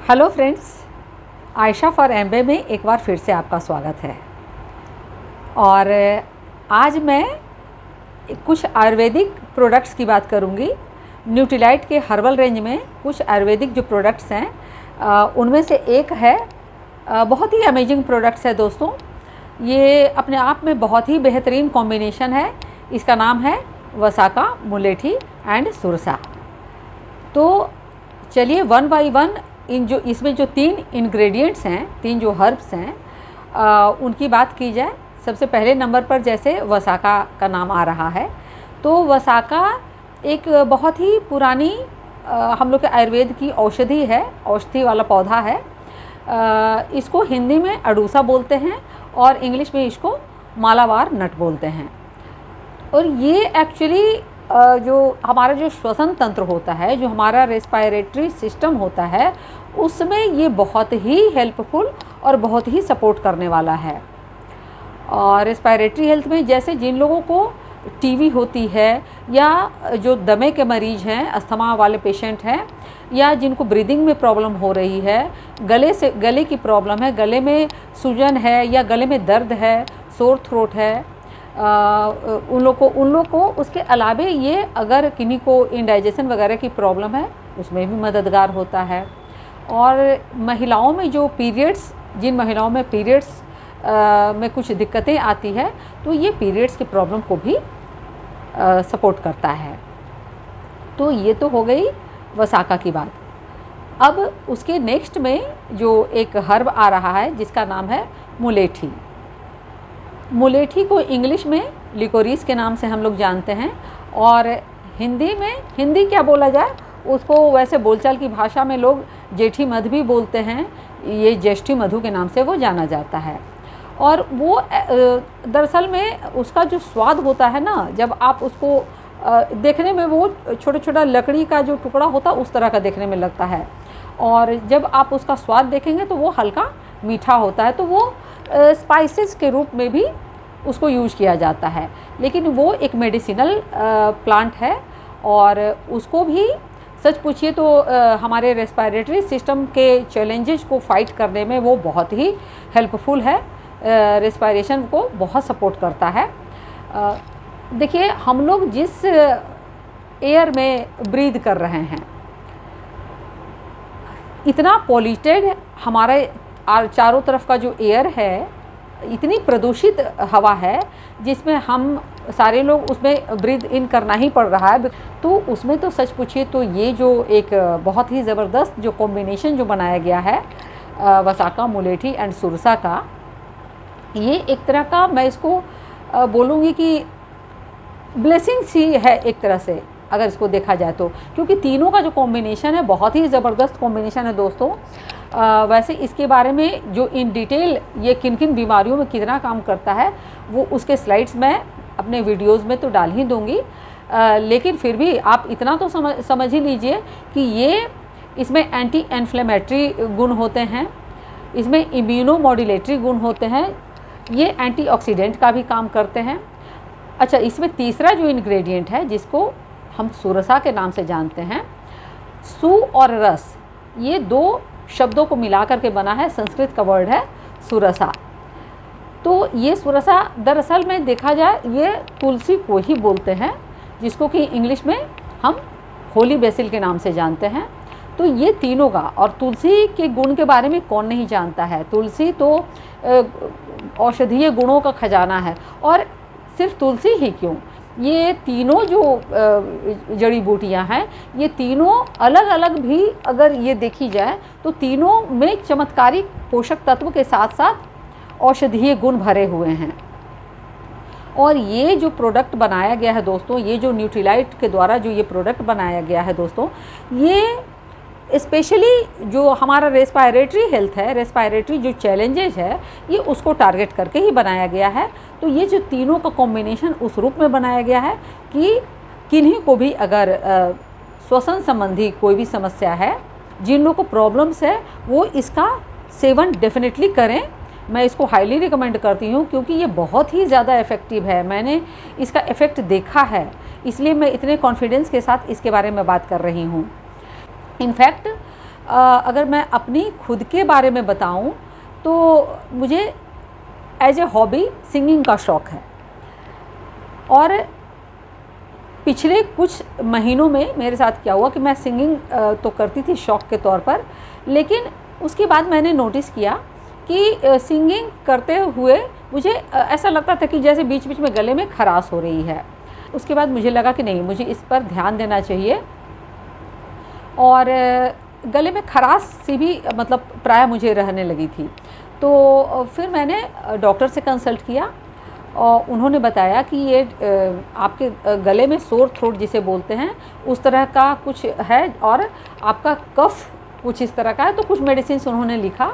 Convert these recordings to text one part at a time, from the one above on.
Hello friends, Ayesha for एमबे में एक बार फिर से आपका स्वागत है। और आज मैं कुछ आयुर्वेदिक प्रोडक्ट्स की बात करूंगी। न्यूट्रीलाइट के हर्बल रेंज में कुछ आयुर्वेदिक जो प्रोडक्ट्स हैं उनमें से एक है, बहुत ही अमेजिंग प्रोडक्ट्स है दोस्तों। ये अपने आप में बहुत ही बेहतरीन कॉम्बिनेशन है। इसका नाम है वसाका, मुलेठी एंड सुरसा। तो चलिए वन बाय वन इसमें जो 3 इंग्रेडिएंट्स हैं, 3 जो हर्ब्स हैं उनकी बात की जाए। सबसे पहले नंबर पर जैसे वसाका का नाम आ रहा है, तो वसाका एक बहुत ही पुरानी हम लोग के आयुर्वेद की औषधि है, औषधि वाला पौधा है। इसको हिंदी में अड़ूसा बोलते हैं और इंग्लिश में इसको मालाबार नट बोलते हैं। और ये एक्चुअली जो हमारा जो श्वसन तंत्र होता है, जो हमारा रेस्पिरेटरी सिस्टम होता है, उसमें ये बहुत ही हेल्पफुल और बहुत ही सपोर्ट करने वाला है। और रेस्पिरेटरी हेल्थ में जैसे जिन लोगों को टीबी होती है, या जो दमे के मरीज हैं, अस्थमा वाले पेशेंट हैं, या जिनको ब्रीदिंग में प्रॉब्लम हो रही है, गले की प्रॉब्लम है, गले में सूजन है या गले में दर्द है, सोर थ्रोट है, उन लोग को उसके अलावे ये अगर किन्हीं को इंडाइजेशन वगैरह की प्रॉब्लम है उसमें भी मददगार होता है। और महिलाओं में जो पीरियड्स, जिन महिलाओं में पीरियड्स में कुछ दिक्कतें आती है, तो ये पीरियड्स की प्रॉब्लम को भी सपोर्ट करता है। तो ये तो हो गई वसाका की बात। अब उसके नेक्स्ट में जो एक हर्ब आ रहा है जिसका नाम है मुलेठी। मुलेठी को इंग्लिश में लिकोरीस के नाम से हम लोग जानते हैं, और हिंदी क्या बोला जाए उसको, वैसे बोलचाल की भाषा में लोग जेठी मधु भी बोलते हैं। ये ज्येष्ठी मधु के नाम से वो जाना जाता है। और वो दरअसल में उसका जो स्वाद होता है ना, जब आप उसको देखने में वो छोटा छोटा लकड़ी का जो टुकड़ा होता है उस तरह का देखने में लगता है, और जब आप उसका स्वाद देखेंगे तो वो हल्का मीठा होता है। तो वो स्पाइसेस के रूप में भी उसको यूज किया जाता है, लेकिन वो एक मेडिसिनल प्लांट है। और उसको भी सच पूछिए तो हमारे रेस्पिरेटरी सिस्टम के चैलेंजेस को फाइट करने में वो बहुत ही हेल्पफुल है, रेस्पिरेशन को बहुत सपोर्ट करता है। देखिए, हम लोग जिस एयर में ब्रीद कर रहे हैं, इतना पॉल्यूटेड हमारे चारों तरफ का जो एयर है, इतनी प्रदूषित हवा है जिसमें हम सारे लोग उसमें ब्रीद इन करना ही पड़ रहा है। तो उसमें तो सच पूछिए तो ये जो एक बहुत ही ज़बरदस्त जो कॉम्बिनेशन जो बनाया गया है वसाका, मुलेठी एंड सुरसा का, ये एक तरह का, मैं इसको बोलूँगी कि ब्लेसिंग सी है एक तरह से, अगर इसको देखा जाए तो। क्योंकि तीनों का जो कॉम्बिनेशन है बहुत ही ज़बरदस्त कॉम्बिनेशन है दोस्तों। वैसे इसके बारे में जो इन डिटेल ये किन किन बीमारियों में कितना काम करता है, वो उसके स्लाइड्स मैं अपने वीडियोस में तो डाल ही दूंगी। लेकिन फिर भी आप इतना तो समझ ही लीजिए कि ये इसमें एंटी इन्फ्लेमेटरी गुण होते हैं, इसमें इम्यूनो मॉड्यूलेटरी गुण होते हैं, ये एंटीऑक्सीडेंट का भी काम करते हैं। अच्छा, इसमें तीसरा जो इंग्रेडिएंट है जिसको हम सुरसा के नाम से जानते हैं, सु और रस, ये 2 शब्दों को मिलाकर के बना है, संस्कृत का वर्ड है सुरसा। तो ये सुरसा दरअसल में देखा जाए ये तुलसी को ही बोलते हैं, जिसको कि इंग्लिश में हम होली बेसिल के नाम से जानते हैं। तो ये तीनों का, और तुलसी के गुण के बारे में कौन नहीं जानता है। तुलसी तो औषधीय गुणों का खजाना है। और सिर्फ तुलसी ही क्यों, ये तीनों जो जड़ी बूटियां हैं, ये तीनों अलग अलग भी अगर ये देखी जाए तो तीनों में चमत्कारिक पोषक तत्व के साथ साथ औषधीय गुण भरे हुए हैं। और ये जो प्रोडक्ट बनाया गया है दोस्तों, ये जो न्यूट्रीलाइट के द्वारा जो ये प्रोडक्ट बनाया गया है दोस्तों, ये स्पेशली जो हमारा रेस्पिरेटरी हेल्थ है, रेस्पिरेटरी जो चैलेंजेस है, ये उसको टारगेट करके ही बनाया गया है। तो ये जो तीनों का कॉम्बिनेशन उस रूप में बनाया गया है कि किन्हीं को भी अगर श्वसन संबंधी कोई भी समस्या है, जिन लोगों को प्रॉब्लम्स है, वो इसका सेवन डेफिनेटली करें। मैं इसको हाईली रिकमेंड करती हूँ क्योंकि ये बहुत ही ज़्यादा इफ़ेक्टिव है। मैंने इसका इफ़ेक्ट देखा है, इसलिए मैं इतने कॉन्फिडेंस के साथ इसके बारे में बात कर रही हूँ। इनफैक्ट अगर मैं अपनी खुद के बारे में बताऊं तो मुझे एज ए हॉबी सिंगिंग का शौक़ है। और पिछले कुछ महीनों में मेरे साथ क्या हुआ कि मैं सिंगिंग तो करती थी शौक़ के तौर पर, लेकिन उसके बाद मैंने नोटिस किया कि सिंगिंग करते हुए मुझे ऐसा लगता था कि जैसे बीच बीच में गले में खराश हो रही है। उसके बाद मुझे लगा कि नहीं, मुझे इस पर ध्यान देना चाहिए। और गले में खराश सी भी मतलब प्राय मुझे रहने लगी थी। तो फिर मैंने डॉक्टर से कंसल्ट किया और उन्होंने बताया कि ये आपके गले में सोर थ्रोट जिसे बोलते हैं उस तरह का कुछ है और आपका कफ कुछ इस तरह का है। तो कुछ मेडिसिन उन्होंने लिखा।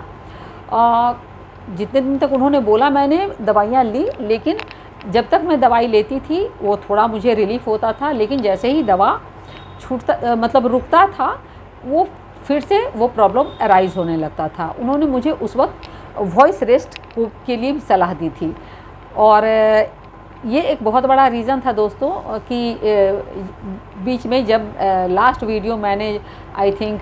जितने दिन तक उन्होंने बोला मैंने दवाइयाँ ली, लेकिन जब तक मैं दवाई लेती थी वो थोड़ा मुझे रिलीफ होता था, लेकिन जैसे ही दवा छूटता मतलब रुकता था वो फिर से वो प्रॉब्लम अराइज़ होने लगता था। उन्होंने मुझे उस वक्त वॉइस रेस्ट के लिए भी सलाह दी थी। और ये एक बहुत बड़ा रीज़न था दोस्तों कि बीच में जब लास्ट वीडियो मैंने आई थिंक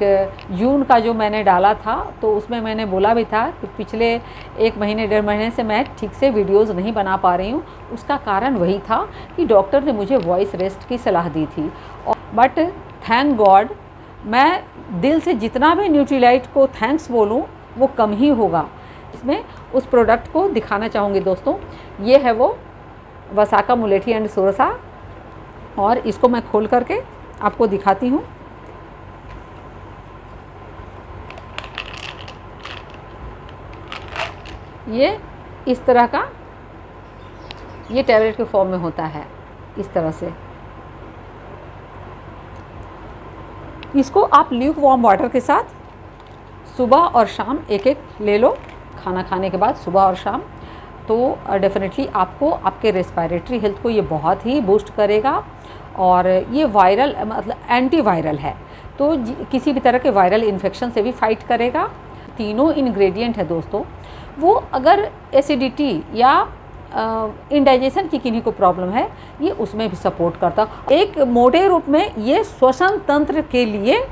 जून का जो मैंने डाला था तो उसमें मैंने बोला भी था कि पिछले 1 महीने 1.5 महीने से मैं ठीक से वीडियोस नहीं बना पा रही हूँ। उसका कारण वही था कि डॉक्टर ने मुझे वॉइस रेस्ट की सलाह दी थी। बट थैंक गॉड, मैं दिल से जितना भी न्यूट्रीलाइट को थैंक्स बोलूँ वो कम ही होगा। इसमें उस प्रोडक्ट को दिखाना चाहूँगी दोस्तों। ये है वो वसाका मुलेठी एंड सोरसा, और इसको मैं खोल करके आपको दिखाती हूँ। ये इस तरह का ये टैबलेट के फॉर्म में होता है, इस तरह से। इसको आप ल्यूक वार्म वाटर के साथ सुबह और शाम एक ले लो, खाना खाने के बाद सुबह और शाम। तो डेफिनेटली आपको आपके रेस्पिरेटरी हेल्थ को ये बहुत ही बूस्ट करेगा। और ये वायरल मतलब एंटी वायरल है, तो किसी भी तरह के वायरल इन्फेक्शन से भी फाइट करेगा। तीनों इंग्रेडिएंट है दोस्तों, वो अगर एसिडिटी या इंडाइजेशन की किन्हीं को प्रॉब्लम है ये उसमें भी सपोर्ट करता। एक मोटे रूप में ये श्वसन तंत्र के लिए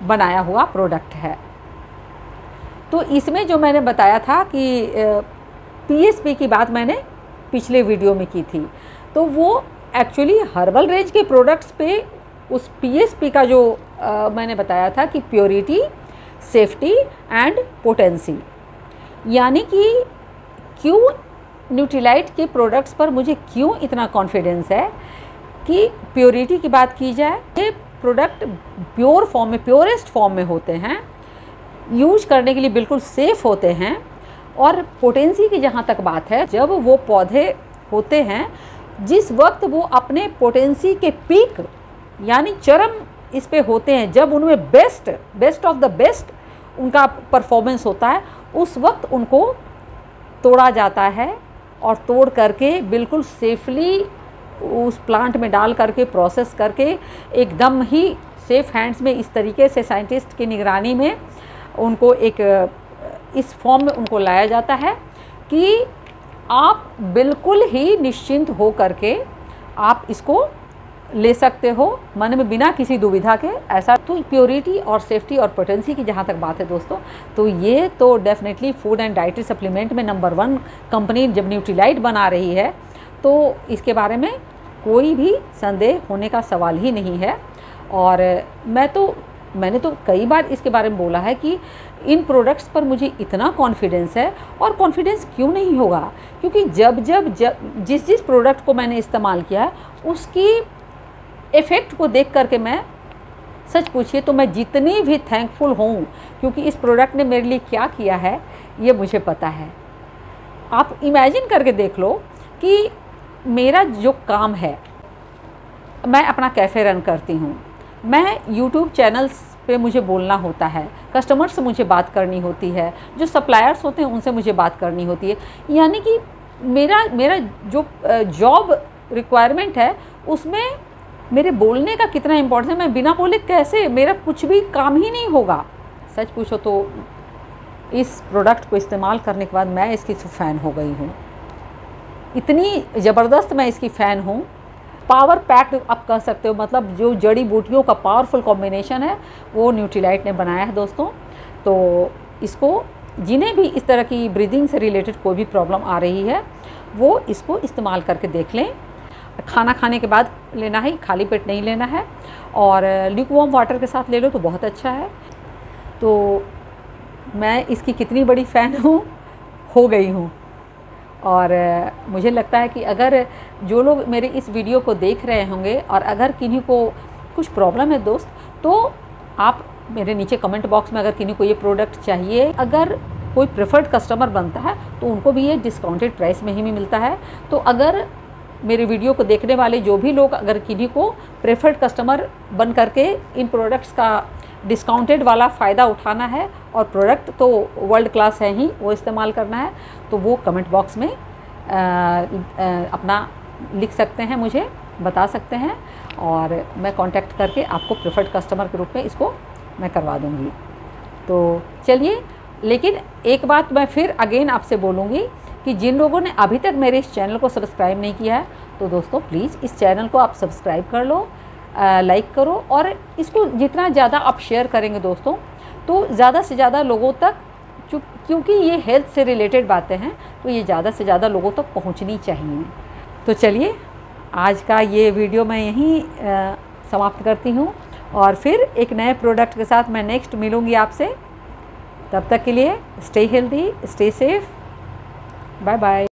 बनाया हुआ प्रोडक्ट है। तो इसमें जो मैंने बताया था कि पीएसपी की बात मैंने पिछले वीडियो में की थी, तो वो एक्चुअली हर्बल रेंज के प्रोडक्ट्स पे उस पीएसपी का जो मैंने बताया था कि प्योरिटी, सेफ्टी एंड पोटेंसी, यानी कि क्यों न्यूट्रीलाइट के प्रोडक्ट्स पर मुझे क्यों इतना कॉन्फिडेंस है कि प्योरिटी की बात की जाए, ये प्रोडक्ट प्योर फॉर्म में, प्योरेस्ट फॉर्म में होते हैं, यूज करने के लिए बिल्कुल सेफ़ होते हैं। और पोटेंसी की जहाँ तक बात है, जब वो पौधे होते हैं जिस वक्त वो अपने पोटेंसी के पीक यानी चरम इस पे होते हैं, जब उनमें बेस्ट ऑफ द बेस्ट उनका परफॉर्मेंस होता है, उस वक्त उनको तोड़ा जाता है और तोड़ करके बिल्कुल सेफली उस प्लांट में डाल करके प्रोसेस करके एकदम ही सेफ हैंड्स में इस तरीके से साइंटिस्ट की निगरानी में उनको एक इस फॉर्म में उनको लाया जाता है कि आप बिल्कुल ही निश्चिंत हो करके आप इसको ले सकते हो मन में बिना किसी दुविधा के। ऐसा तो प्योरिटी और सेफ्टी और पोटेंसी की जहाँ तक बात है दोस्तों, तो ये तो definitely food and dietary supplement में नंबर 1 कंपनी जब न्यूट्रीलाइट बना रही है तो इसके बारे में कोई भी संदेह होने का सवाल ही नहीं है। और मैंने तो कई बार इसके बारे में बोला है कि इन प्रोडक्ट्स पर मुझे इतना कॉन्फिडेंस है। और कॉन्फिडेंस क्यों नहीं होगा, क्योंकि जब जिस प्रोडक्ट को मैंने इस्तेमाल किया है उसकी इफ़ेक्ट को देख करके मैं सच पूछिए तो मैं जितनी भी थैंकफुल हूँ, क्योंकि इस प्रोडक्ट ने मेरे लिए क्या किया है ये मुझे पता है। आप इमेजिन करके देख लो कि मेरा जो काम है, मैं अपना कैफ़े रन करती हूँ, मैं यूट्यूब चैनल्स पे मुझे बोलना होता है, कस्टमर्स से मुझे बात करनी होती है, जो सप्लायर्स होते हैं उनसे मुझे बात करनी होती है, यानी कि मेरा जो जॉब रिक्वायरमेंट है उसमें मेरे बोलने का कितना इम्पोर्टेंस है। मैं बिना बोले कैसे, मेरा कुछ भी काम ही नहीं होगा। सच पूछो तो इस प्रोडक्ट को इस्तेमाल करने के बाद मैं इसकी फ़ैन हो गई हूँ, इतनी ज़बरदस्त मैं इसकी फ़ैन हूँ। पावर पैक्ड आप कह सकते हो, मतलब जो जड़ी बूटियों का पावरफुल कॉम्बिनेशन है वो न्यूट्रीलाइट ने बनाया है दोस्तों। तो इसको जिन्हें भी इस तरह की ब्रीदिंग से रिलेटेड कोई भी प्रॉब्लम आ रही है वो इसको इस्तेमाल करके देख लें। खाना खाने के बाद लेना है, खाली पेट नहीं लेना है, और ल्यूकवार्म वाटर के साथ ले लो तो बहुत अच्छा है। तो मैं इसकी कितनी बड़ी फ़ैन हो गई हूँ, और मुझे लगता है कि अगर जो लोग मेरे इस वीडियो को देख रहे होंगे और अगर किन्हीं को कुछ प्रॉब्लम है दोस्त, तो आप मेरे नीचे कमेंट बॉक्स में अगर किन्हीं को ये प्रोडक्ट चाहिए, अगर कोई प्रेफर्ड कस्टमर बनता है तो उनको भी ये डिस्काउंटेड प्राइस में ही मिलता है। तो अगर मेरे वीडियो को देखने वाले जो भी लोग अगर किन्हीं को प्रेफर्ड कस्टमर बन करके इन प्रोडक्ट्स का डिस्काउंटेड वाला फ़ायदा उठाना है और प्रोडक्ट तो वर्ल्ड क्लास है ही, वो इस्तेमाल करना है, तो वो कमेंट बॉक्स में अपना लिख सकते हैं, मुझे बता सकते हैं, और मैं कांटेक्ट करके आपको प्रेफर्ड कस्टमर के रूप में इसको मैं करवा दूँगी। तो चलिए, लेकिन एक बात मैं फिर अगेन आपसे बोलूँगी कि जिन लोगों ने अभी तक मेरे इस चैनल को सब्सक्राइब नहीं किया है तो दोस्तों प्लीज़ इस चैनल को आप सब्सक्राइब कर लो, लाइक करो, और इसको जितना ज़्यादा आप शेयर करेंगे दोस्तों तो ज़्यादा से ज़्यादा लोगों तक, क्योंकि ये हेल्थ से रिलेटेड बातें हैं तो ये ज़्यादा से ज़्यादा लोगों तक पहुंचनी चाहिए। तो चलिए, आज का ये वीडियो मैं यहीं समाप्त करती हूँ, और फिर एक नए प्रोडक्ट के साथ मैं नेक्स्ट मिलूँगी आपसे। तब तक के लिए stay healthy, stay safe, bye bye.